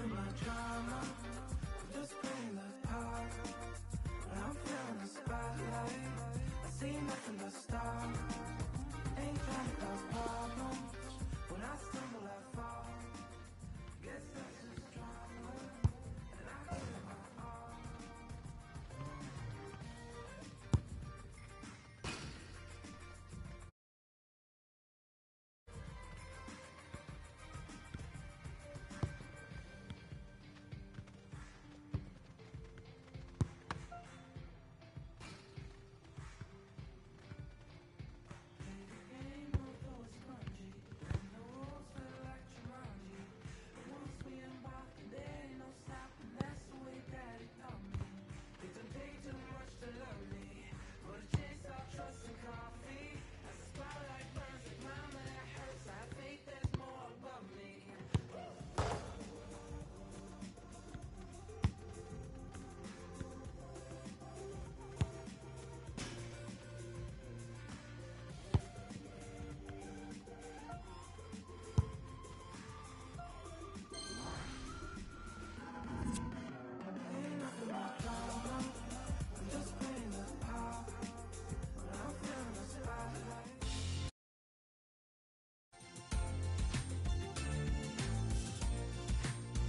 too much drama. I'm just bringing the power. When I'm feeling the spotlight, I see nothing but stars. Ain't trying to cause problems. When I stumble, I fall. Guess that's just drama. And I give it my all.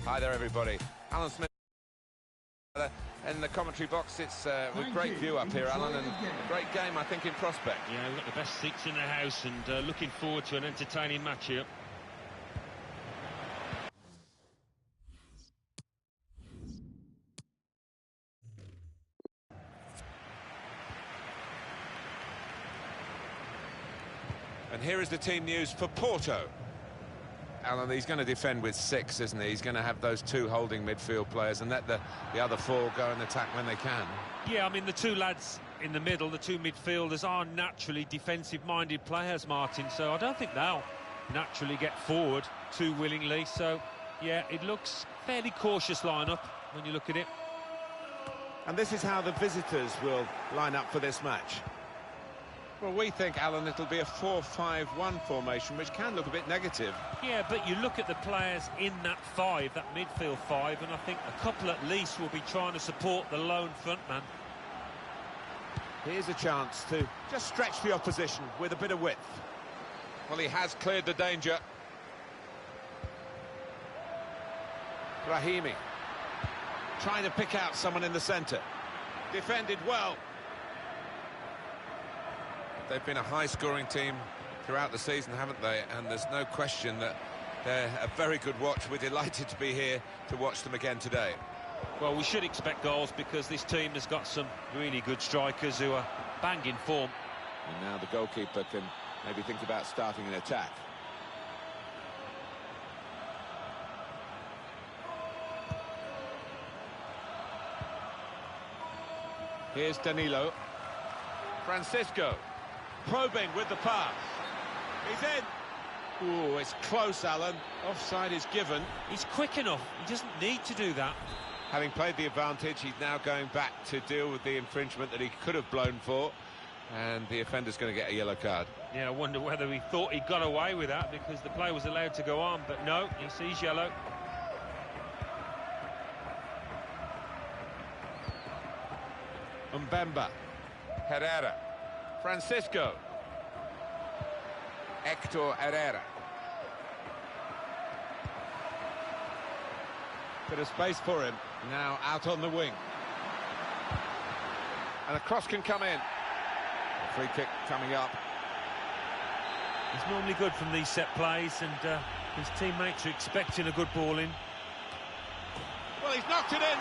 Hi there, everybody. Alan Smith in the commentary box. It's with great view up here, Alan, and a great game, I think, in prospect. Yeah, we've got the best seats in the house, and looking forward to an entertaining match here. And here is the team news for Porto. Alan, he's going to defend with 6, isn't he? He's going to have those 2 holding midfield players and let the other 4 go and attack when they can. Yeah, I mean, the 2 lads in the middle, the 2 midfielders, are naturally defensive-minded players, Martin, so I don't think they'll naturally get forward too willingly. So, yeah, it looks fairly cautious lineup when you look at it. And this is how the visitors will line up for this match. Well, we think, Alan, it'll be a 4-5-1 formation, which can look a bit negative. Yeah, but you look at the players in that 5, that midfield 5, and I think a couple at least will be trying to support the lone frontman. Here's a chance to just stretch the opposition with a bit of width. Well, he has cleared the danger. Brahimi trying to pick out someone in the centre. Defended well. They've been a high-scoring team throughout the season, haven't they? And there's no question that they're a very good watch. We're delighted to be here to watch them again today. Well, we should expect goals because this team has got some really good strikers who are banging form. And now the goalkeeper can maybe think about starting an attack. Here's Danilo. Francisco. Probing with the pass. He's in. Ooh, it's close, Alan. Offside is given. He's quick enough. He doesn't need to do that. Having played the advantage, he's now going back to deal with the infringement that he could have blown for. And the offender's going to get a yellow card. Yeah, I wonder whether he thought he got away with that because the play was allowed to go on. But no, he sees yellow. Mbemba. Herrera. Francisco. Hector Herrera. Bit of space for him. Now out on the wing. And a cross can come in. A free kick coming up. He's normally good from these set plays, and his teammates are expecting a good ball in. Well, he's knocked it in.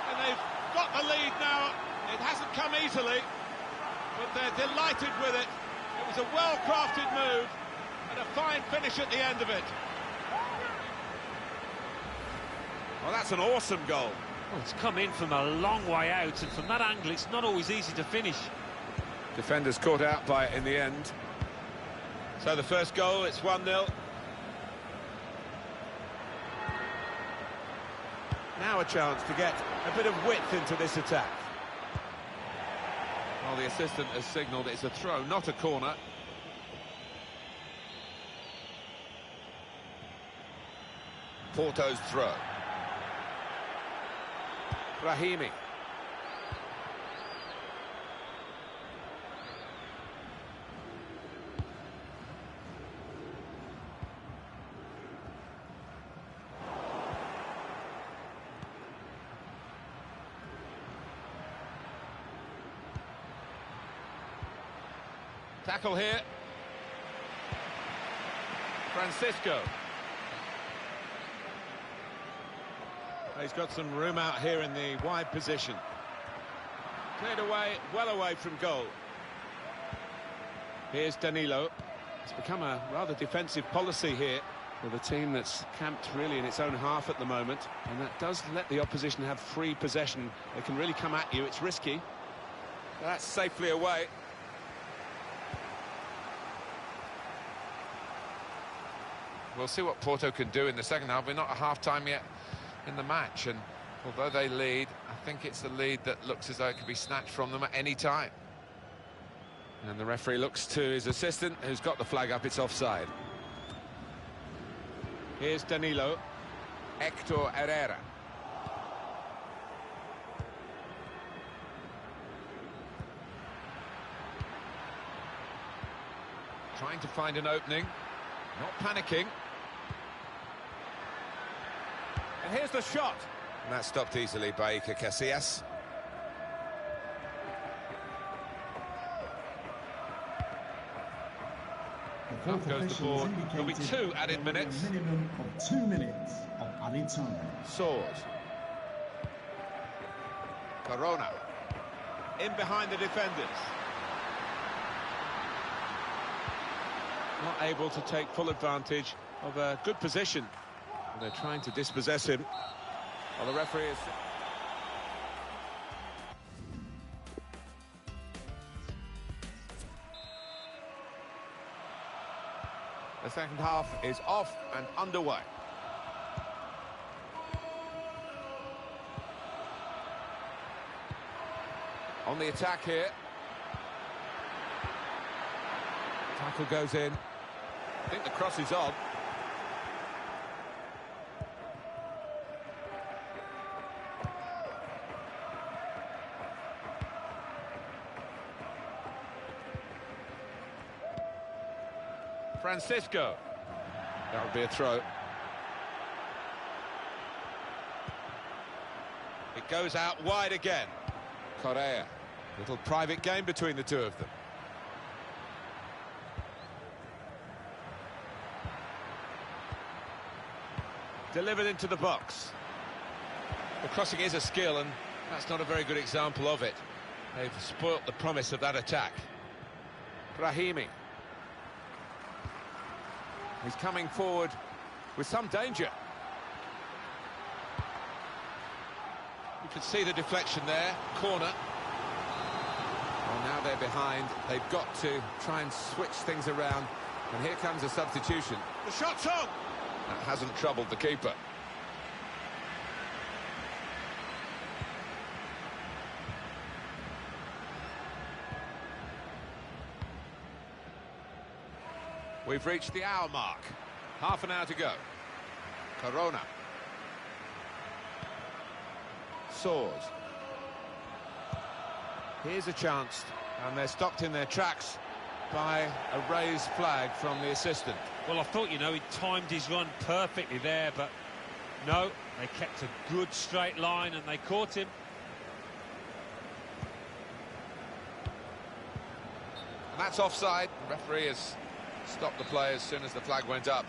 And they've got the lead now. It hasn't come easily. But they're delighted with it. It was a well-crafted move and a fine finish at the end of it. Well, that's an awesome goal. Well, it's come in from a long way out, and from that angle, it's not always easy to finish. Defenders caught out by it in the end. So the first goal, it's 1-0. Now a chance to get a bit of width into this attack. Well, the assistant has signalled it's a throw, not a corner. Porto's throw. Brahimi. Tackle here. Francisco. He's got some room out here in the wide position. Cleared away, well away from goal. Here's Danilo. It's become a rather defensive policy here for the team that's camped really in its own half at the moment, and that does let the opposition have free possession. They can really come at you. It's risky. That's safely away. We'll see what Porto can do in the second half. We're not at half-time yet in the match, and although they lead, I think it's a lead that looks as though it could be snatched from them at any time. And the referee looks to his assistant, who's got the flag up. It's offside. Here's Danilo. Hector Herrera. Trying to find an opening. Not panicking. And here's the shot. And that stopped easily by Iker Casillas. Up goes the board. There'll be 2 added minutes. Minimum of 2 minutes of added time. Soares. Corona. In behind the defenders. Not able to take full advantage of a good position. And they're trying to dispossess him. Well, the referee is... The second half is off and underway. On the attack here. Tackle goes in. I think the cross is on. Francisco. That would be a throw. It goes out wide again. Correa. Little private game between the two of them. Delivered into the box. The crossing is a skill, and that's not a very good example of it. They've spoilt the promise of that attack. Brahimi. He's coming forward with some danger. You can see the deflection there. Corner. Well, now they're behind. They've got to try and switch things around. And here comes a substitution. The shot's on! That hasn't troubled the keeper. We've reached the hour mark. Half an hour to go. Corona. Soares. Here's a chance, and they're stopped in their tracks by a raised flag from the assistant. Well, I thought, you know, he timed his run perfectly there, but no, they kept a good straight line and they caught him. And that's offside. The referee has stopped the play as soon as the flag went up.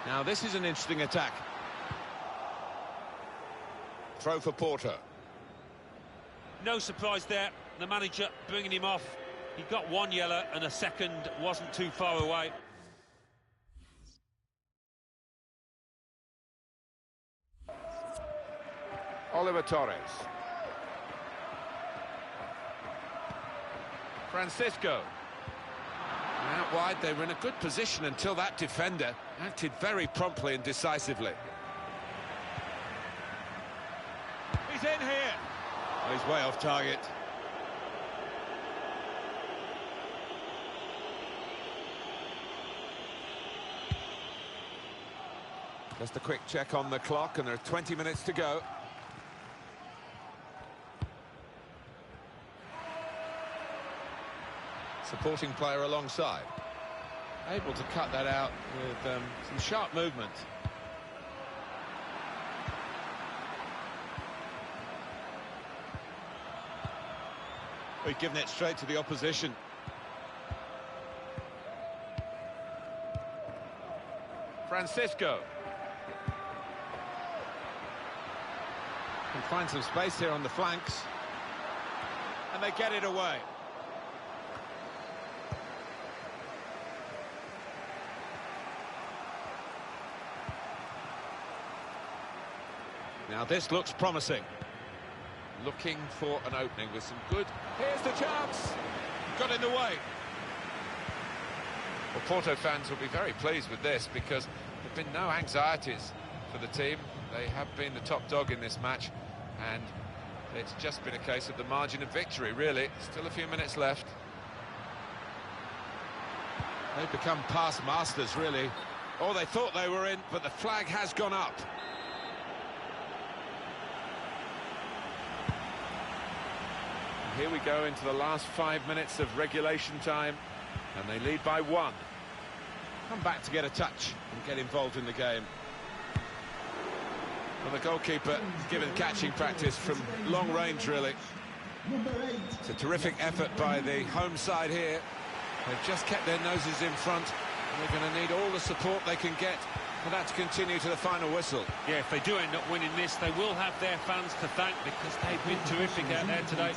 Now this is an interesting attack. Throw for Porto. No surprise there, the manager bringing him off. He got one yellow and a second wasn't too far away. Oliver Torres. Francisco. And out wide, they were in a good position until that defender acted very promptly and decisively. He's in here. Oh, he's way off target. Just a quick check on the clock, and there are 20 minutes to go. Supporting player alongside. Able to cut that out with some sharp movement. We've given it straight to the opposition. Francisco. Can find some space here on the flanks. And they get it away. Now this looks promising. Looking for an opening with some good... Here's the chance! Got in the way. Well, Porto fans will be very pleased with this because there have been no anxieties for the team. They have been the top dog in this match, and it's just been a case of the margin of victory, really. Still a few minutes left. They've become past masters, really. Oh, they thought they were in, but the flag has gone up. Here we go into the last 5 minutes of regulation time, and they lead by 1. Come back to get a touch and get involved in the game. Well, the goalkeeper given catching practice from long range, really. It's a terrific effort by the home side here. They've just kept their noses in front, and they're going to need all the support they can get for that to continue to the final whistle. Yeah, if they do end up winning this, they will have their fans to thank because they've been terrific out there today.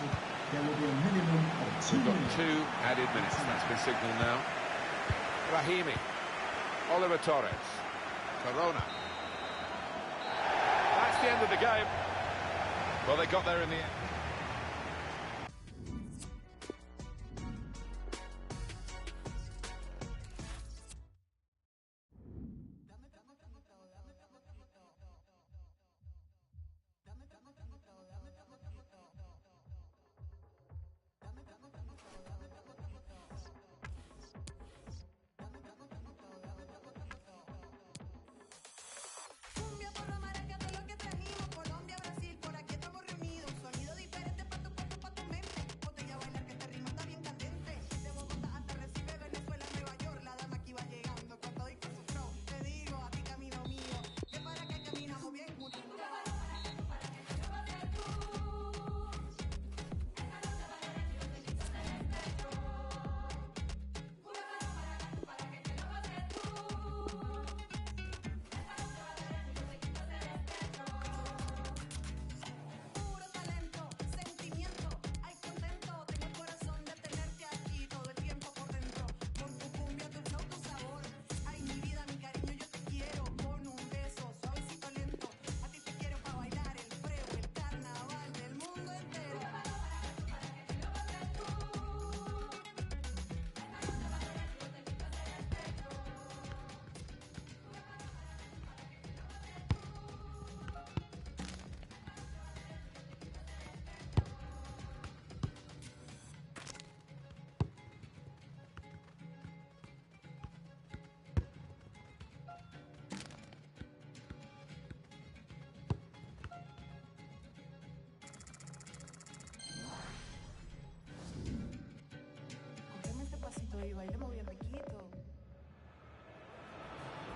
There will be a minimum of 2 We've got minutes. 2 added minutes. That's been signalled now. Rahimi. Oliver Torres. Corona. That's the end of the game. Well, they got there in the end.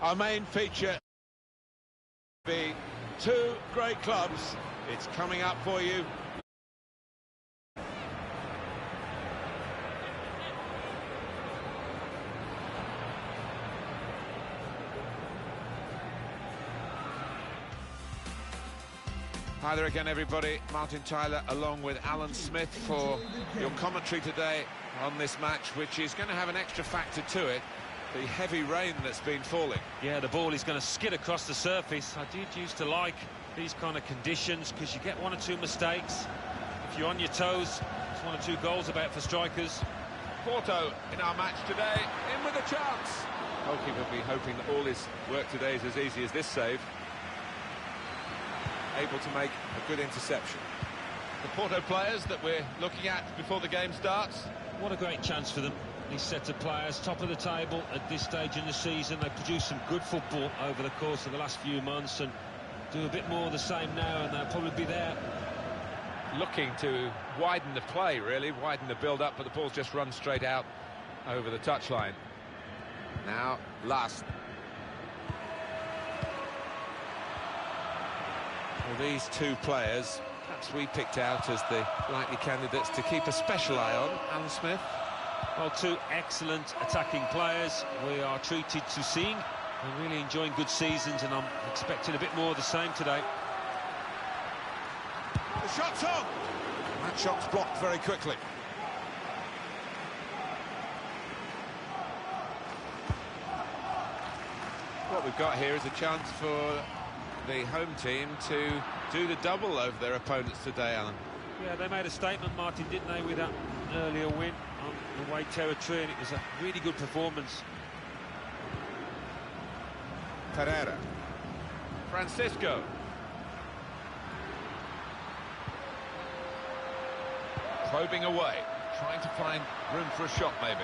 Our main feature will be 2 great clubs. It's coming up for you. Hi there again, everybody. Martin Tyler along with Alan Smith for your commentary today on this match, which is going to have an extra factor to it. The heavy rain that's been falling. Yeah, the ball is going to skid across the surface. I did used to like these kind of conditions because you get 1 or 2 mistakes. If you're on your toes, it's 1 or 2 goals about for strikers. Porto in our match today, in with a chance. Goalkeeper will be hoping that all his work today is as easy as this save. Able to make a good interception. The Porto players that we're looking at before the game starts. What a great chance for them. This set of players, top of the table at this stage in the season. They produced some good football over the course of the last few months and do a bit more of the same now, and they'll probably be there. Looking to widen the play, really, widen the build-up, but the ball's just run straight out over the touchline. Now, last. Well, these two players, perhaps we picked out as the likely candidates to keep a special eye on. Alan Smith. Well, two excellent attacking players we are treated to seeing. We're really enjoying good seasons, and I'm expecting a bit more of the same today. The shot's on! That shot's blocked very quickly. What we've got here is a chance for the home team to do the double over their opponents today, Alan. Yeah, they made a statement, Martin, didn't they, with that earlier win on away territory, and it was a really good performance. Pereira. Francisco. Probing away, trying to find room for a shot, maybe.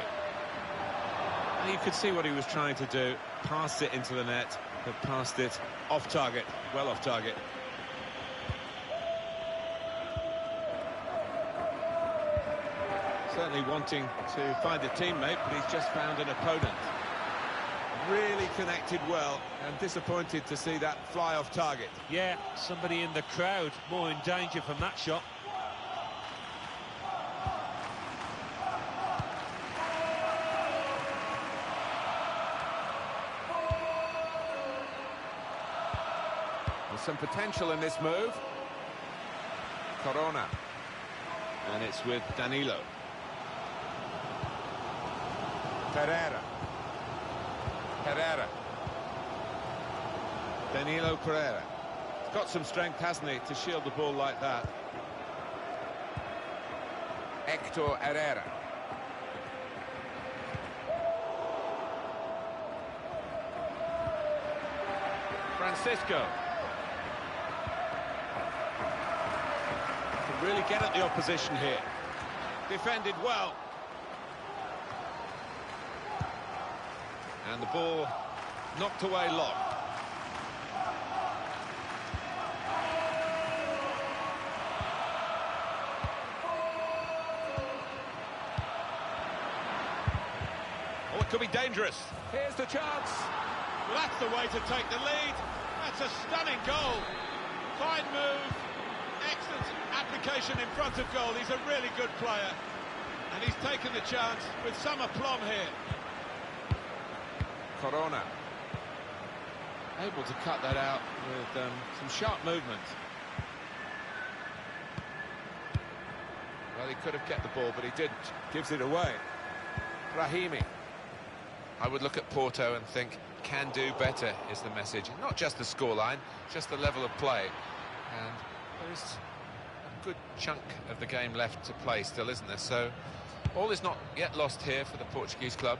And you could see what he was trying to do. Passed it into the net, but passed it off target, well off target. Certainly wanting to find a teammate, but he's just found an opponent. Really connected well, and disappointed to see that fly off target. Yeah, somebody in the crowd more in danger from that shot. There's some potential in this move. Corona. And it's with Danilo. Pereira. Pereira. Danilo Pereira. He's got some strength, hasn't he, to shield the ball like that. Hector Herrera. Francisco. Can really get at the opposition here. Defended well. And the ball knocked away long. Oh, it could be dangerous. Here's the chance. Well, that's the way to take the lead. That's a stunning goal. Fine move. Excellent application in front of goal. He's a really good player. And he's taken the chance with some aplomb here. Corona. Able to cut that out with some sharp movement. Well, he could have kept the ball, but he didn't. Gives it away. Rahimi. I would look at Porto and think, can do better is the message. Not just the scoreline, just the level of play. And there's a good chunk of the game left to play still, isn't there? So all is not yet lost here for the Portuguese club.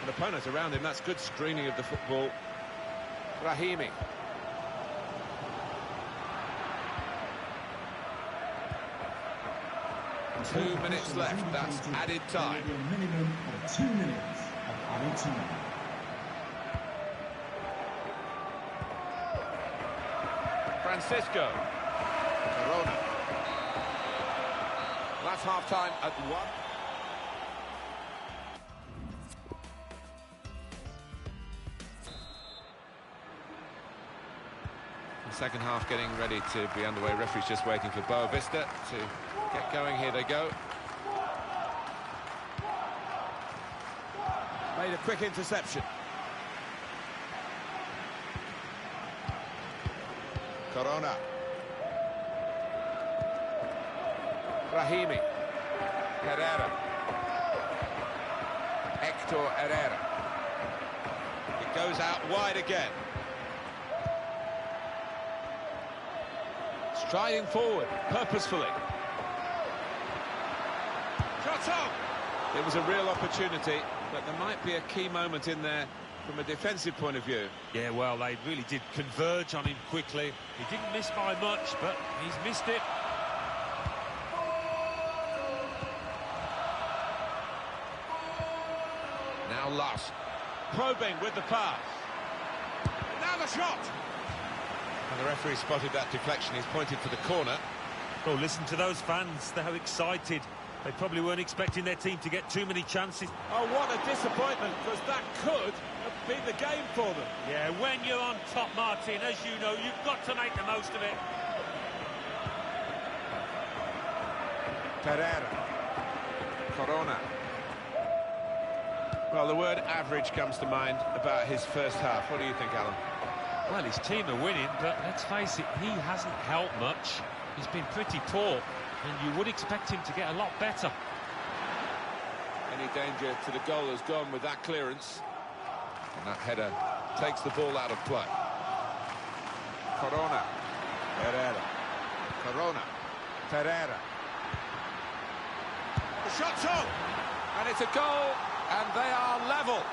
An opponent around him, that's good screening of the football. Rahimi. 2 minutes left, that's added time. A minimum of 2 minutes of added time. Francisco. Corona. That's half-time at 1. The second half getting ready to be underway. Referee's just waiting for Boa Vista to get going. Here they go. Made a quick interception. Corona. Rahimi. Herrera. Hector Herrera. It goes out wide again. Striding forward, purposefully. Shot on! It was a real opportunity, but there might be a key moment in there from a defensive point of view. Yeah, well, they really did converge on him quickly. He didn't miss by much, but he's missed it. Now Larson, probing with the pass. And now the shot! And the referee spotted that deflection. He's pointed for the corner. Oh, listen to those fans. They're excited. They probably weren't expecting their team to get too many chances. Oh, what a disappointment, because that could have been the game for them. Yeah, when you're on top, Martin, as you know, you've got to make the most of it. Pereira. Corona. Well, the word average comes to mind about his first half. What do you think, Alan? Well, his team are winning, but let's face it, he hasn't helped much. He's been pretty poor, and you would expect him to get a lot better. Any danger to the goal has gone with that clearance. And that header takes the ball out of play. Corona. Pereira. Corona. Pereira. The shot's on! And it's a goal, and they are level.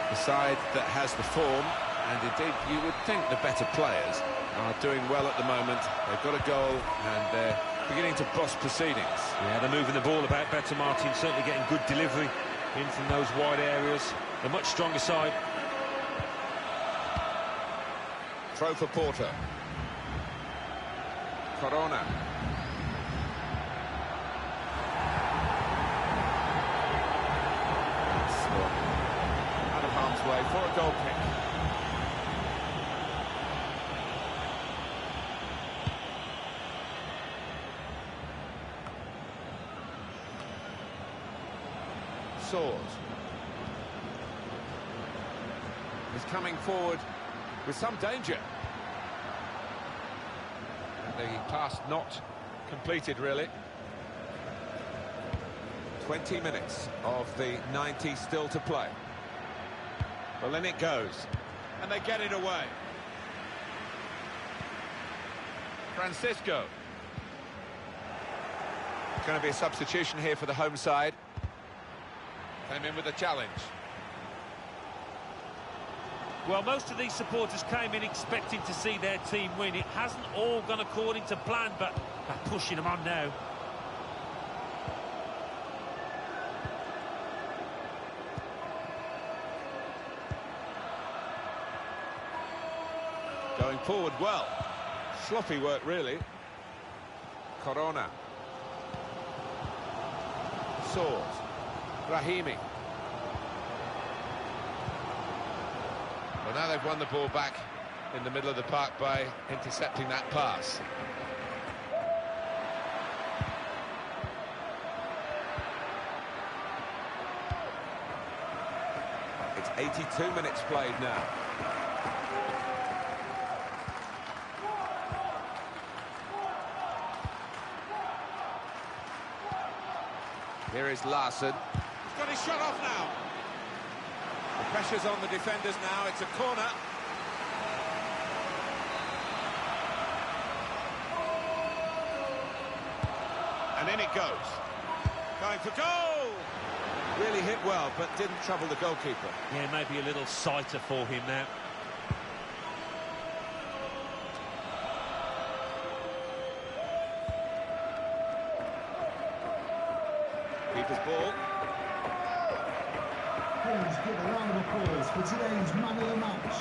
The side that has the form, and indeed you would think the better players, are doing well at the moment. They've got a goal and they're beginning to boss proceedings. Yeah, they're moving the ball about better, Martin, certainly getting good delivery in from those wide areas. A much stronger side. Throw for Porter. Corona. Out of harm's way for a goal kick. Swords. He's coming forward with some danger. The pass not completed, really. 20 minutes of the 90 still to play. Well, then it goes. And they get it away. Francisco. It's going to be a substitution here for the home side. Came in with a challenge. Well, most of these supporters came in expecting to see their team win. It hasn't all gone according to plan, but they're pushing them on now. Going forward well. Sloppy work, really. Corona. Swords. Brahimi. Well, now they've won the ball back in the middle of the park by intercepting that pass. It's 82 minutes played now. Here is Larson. He's got his shot off now. The pressure's on the defenders now. It's a corner. And in it goes. Going for goal! Really hit well, but didn't trouble the goalkeeper. Yeah, maybe a little sighter for him now. Keeper's ball. Please give a round of applause for today's man of the match.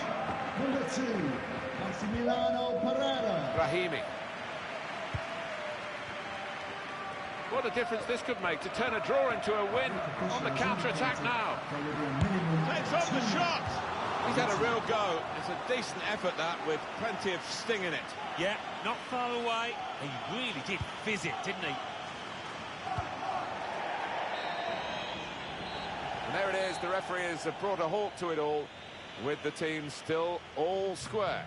Number 2, Massimiliano Pereira. Brahimi. What a difference this could make to turn a draw into a win on the counter-attack now. Takes off the shot. He's had a real go. It's a decent effort, that, with plenty of sting in it. Yeah, not far away. He really did fizz it, didn't he? And there it is. The referee has brought a halt to it all, with the team still all square.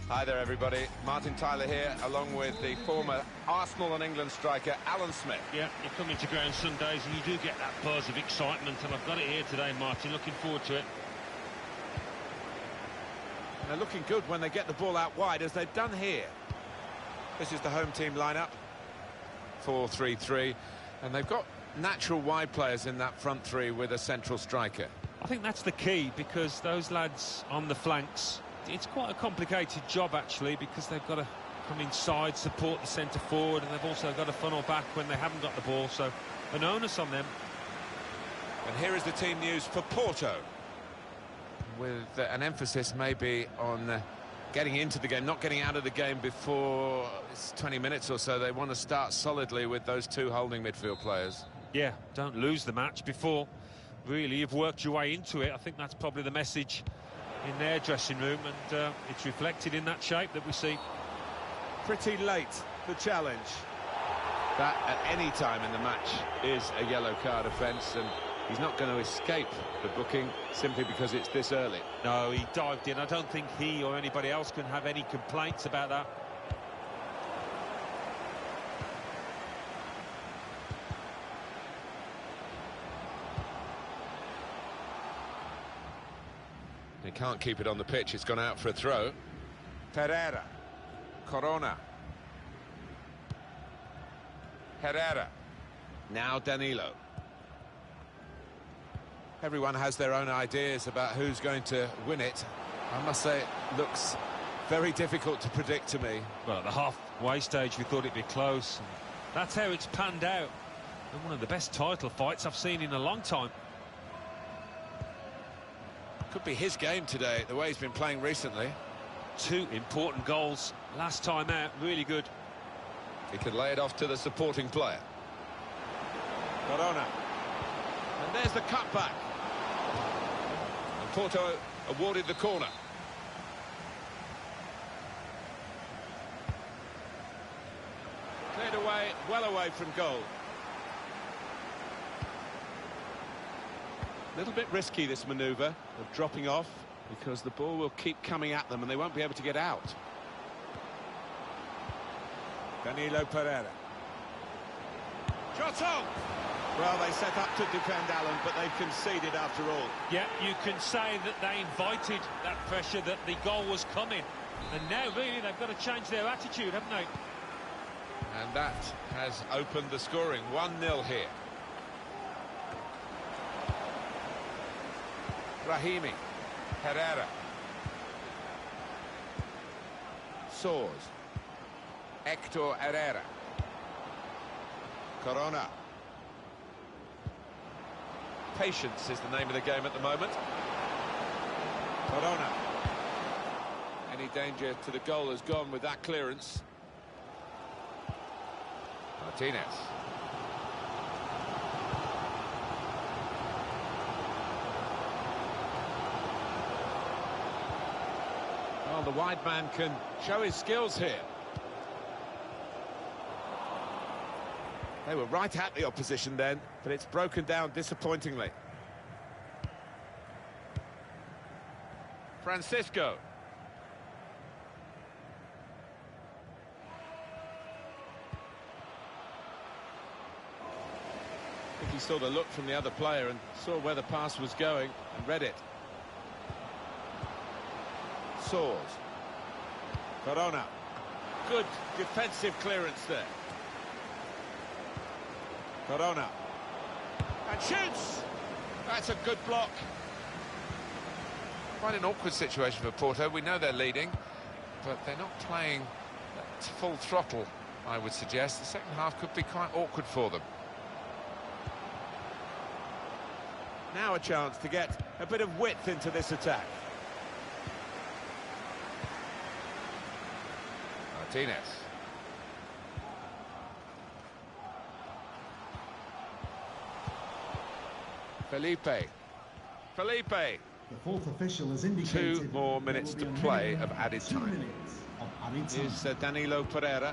Hi there, everybody. Martin Tyler here, along with the former Arsenal and England striker, Alan Smith. Yeah, you come into ground Sundays and you do get that buzz of excitement, and I've got it here today, Martin. Looking forward to it. And they're looking good when they get the ball out wide, as they've done here. This is the home team lineup. 4-3-3. And they've got natural wide players in that front three with a central striker. I think that's the key, because those lads on the flanks, it's quite a complicated job, actually, because they've got to come inside, support the centre forward, and they've also got to funnel back when they haven't got the ball, so an onus on them. And here is the team news for Porto, with an emphasis maybe on getting into the game, not getting out of the game before it's 20 minutes or so. They want to start solidly with those two holding midfield players. Yeah, don't lose the match before really you've worked your way into it. I think that's probably the message in their dressing room, and it's reflected in that shape that we see. Pretty late, the challenge. That at any time in the match is a yellow card offence, and he's not going to escape the booking simply because it's this early. No, he dived in. I don't think he or anybody else can have any complaints about that. He can't keep it on the pitch. It's gone out for a throw. Pereira. Corona. Herrera. Now Danilo. Everyone has their own ideas about who's going to win it. I must say, it looks very difficult to predict to me. Well, at the halfway stage, we thought it'd be close. That's how it's panned out. And one of the best title fights I've seen in a long time. Could be his game today, the way he's been playing recently. 2 important goals last time out, really good. He could lay it off to the supporting player. Corona. And there's the cutback. And Porto awarded the corner. Cleared away, well away from goal. A little bit risky, this manoeuvre of dropping off, because the ball will keep coming at them and they won't be able to get out. Danilo Pereira. Shot on! Well, they set up to defend, Alan, but they've conceded after all. Yeah, you can say that they invited that pressure, that the goal was coming. And now, really, they've got to change their attitude, haven't they? And that has opened the scoring. 1-0 here. Rahimi. Herrera. Soares. Hector Herrera. Corona. Patience is the name of the game at the moment. Corona. Any danger to the goal has gone with that clearance. Martinez. Well, the wide man can show his skills here. They were right at the opposition then, but it's broken down disappointingly. Francisco. I think he saw the look from the other player and saw where the pass was going and read it. Soares. Corona. Good defensive clearance there. Corona. And shoots! That's a good block. Quite an awkward situation for Porto. We know they're leading, but they're not playing at full throttle, I would suggest. The second half could be quite awkward for them. Now a chance to get a bit of width into this attack. Martinez. Felipe. The fourth official has indicated 2 more minutes to play of added time. Here's Danilo Pereira.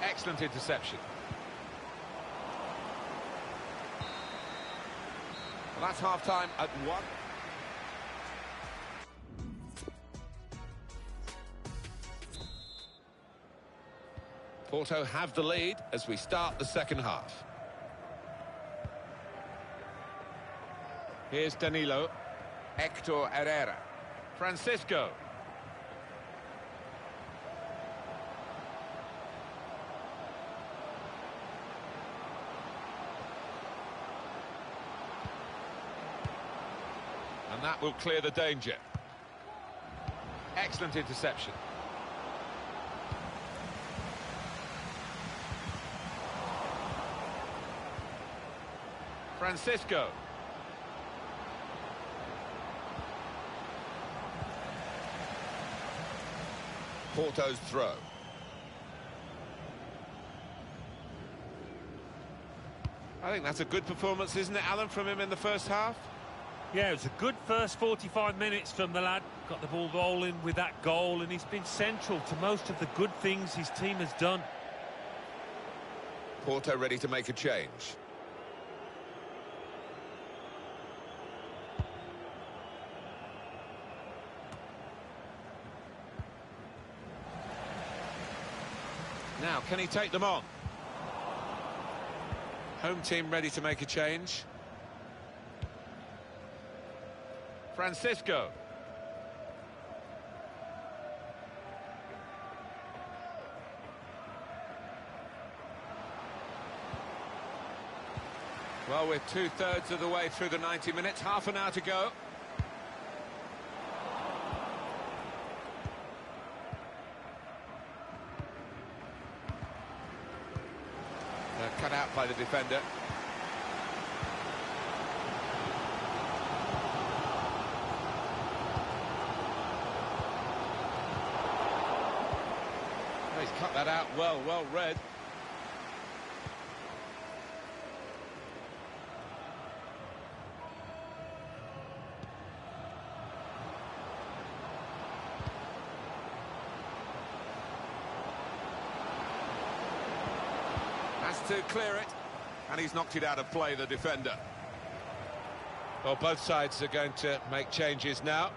Excellent interception. Well, that's half-time at 1. Porto have the lead as we start the second half. Here's Danilo. Hector Herrera. Francisco. And that will clear the danger. Excellent interception. Francisco. Porto's throw. I think that's a good performance, isn't it, Alan, from him in the first half? Yeah, it was a good first 45 minutes from the lad. Got the ball rolling with that goal, and he's been central to most of the good things his team has done. Porto ready to make a change. Now, can he take them on? Home team ready to make a change. Francisco. Well, we're two-thirds of the way through the 90 minutes, half an hour to go. Cut out by the defender. Oh, he's cut that out well read. To clear it, and he's knocked it out of play, the defender. Well, both sides are going to make changes now.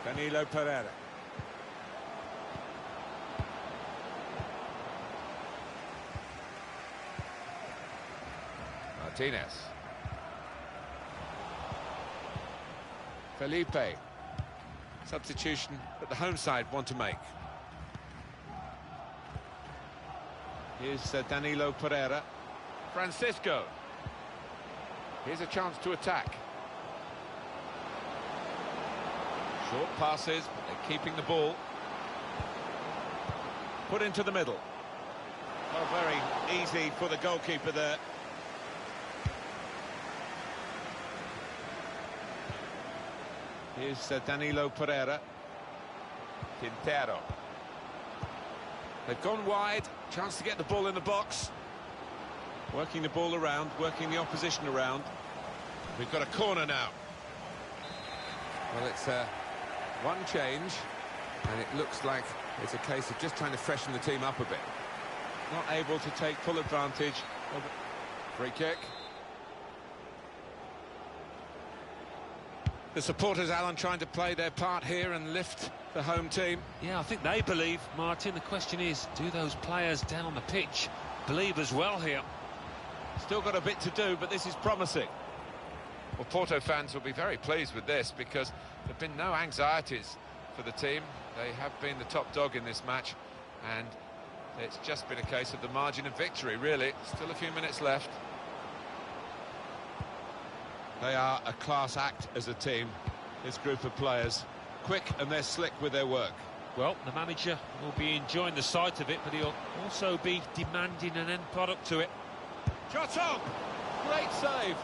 Danilo Pereira. Martinez. Felipe. Substitution that the home side want to make. Here's Danilo Pereira. Francisco. Here's a chance to attack. Short passes, but they're keeping the ball. Put into the middle. Oh, very easy for the goalkeeper there. Here's Danilo Pereira. Quintero. They've gone wide, chance to get the ball in the box. Working the ball around, working the opposition around. We've got a corner now. Well, it's one change, and it looks like it's a case of just trying to freshen the team up a bit. Not able to take full advantage of it. Free kick. The supporters, Alan, trying to play their part here and lift the home team. Yeah, I think they believe, Martin. The question is, do those players down the pitch believe as well here? Still got a bit to do, but this is promising. Well, Porto fans will be very pleased with this because there have been no anxieties for the team. They have been the top dog in this match, and it's just been a case of the margin of victory, really. Still a few minutes left. They are a class act as a team, this group of players. Quick, and they're slick with their work. Well, the manager will be enjoying the sight of it, but he'll also be demanding an end product to it. Shot on! Great save!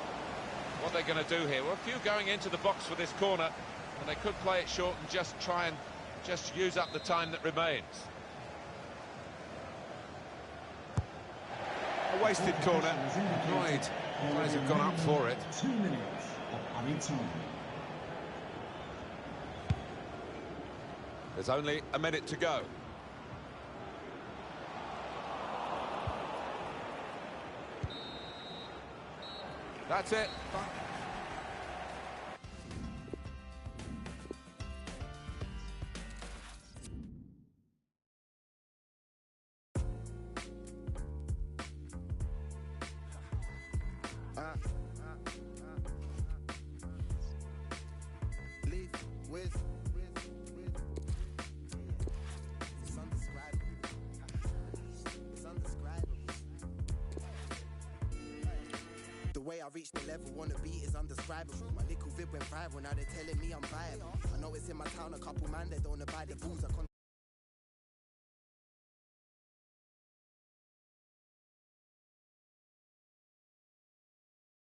What they're going to do here? Well, a few going into the box for this corner, and they could play it short and just try and just use up the time that remains. A wasted corner. Right. Players have gone up for it. 2 minutes of added time. There's only a minute to go. That's it. Leave with it's undescribable. It's undescribable. The way I reached the level on the beat is undescribable. My little vid went viral, now they're telling me I'm viable. I know it's in my town, a couple man that don't abide the rules.